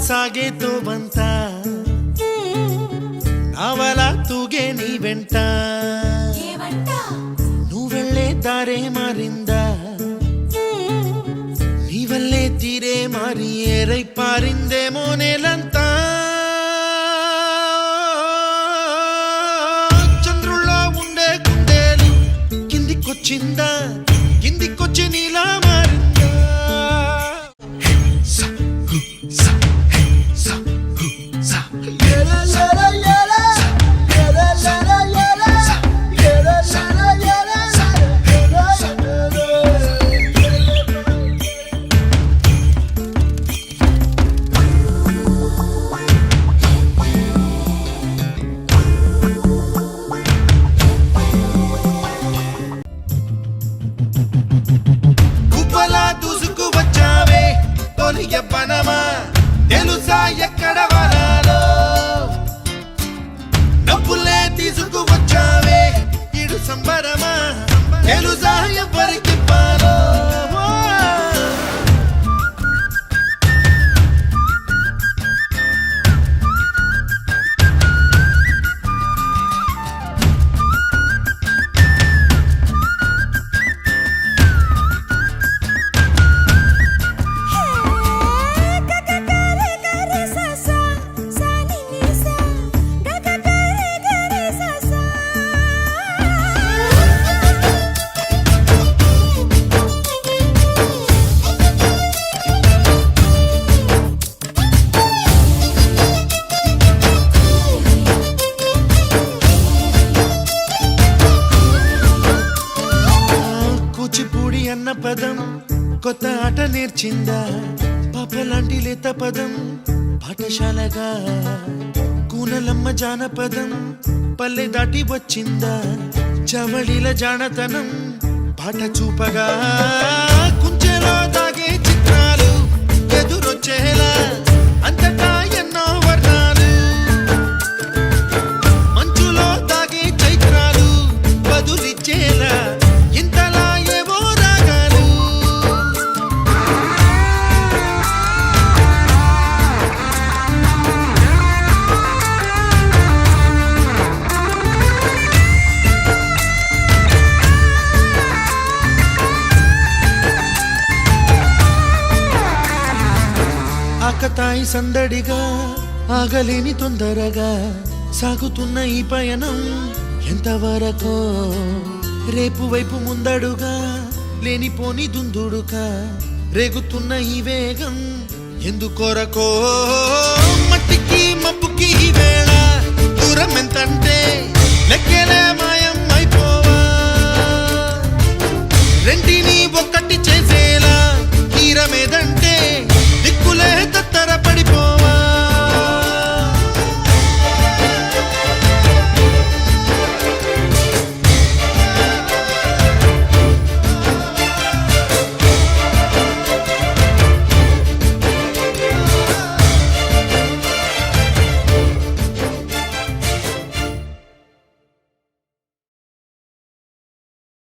ಸಾಗೆ ತೋಬಂತ ನಾವಲ ತೂಗೆ ನೀ వెంట నువ్వెళ్ళే దారే మారింద నీ వల్లే తీరే మారి ఏరై పారిందేమో నేలంతా చంద్రుల్లో ఉండే గుండెలు కిందికొచ్చిందా కిందికొచ్చి నీలా మారిందా పనమా తెలుసా ఎక్కడ వనాలో డబ్బులే తీసుకువచ్చావే ఇడు సంబరమా తెలుసా ఎవరికి పాలో కూచిపూడి అన్న పదం కొత్త ఆట నేర్చిందా పాపలాంటి లేత పదం పాఠశాలగా కూనలమ్మ జానపదం పల్లె దాటి వచ్చిందా చవళిల జానతనం పాట చూపగా కుంచెలో దాగే చిత్రాలు ఎదురొచ్చేలా అంతటా ఎన్నో వర్ణాలు మంచులో దాగే చైత్రాలు బదులిచ్చేలా ఆకతాయి సందడిగా ఆగలేని తొందరగా సాగుతున్న ఈ పయనం ఎంతవరకో రేపు వైపు ముందడుగా లేనిపోని దుందుడుగా రేగుతున్న ఈ వేగం ఎందుకొరకో మట్టికి మబ్బుకి వేళ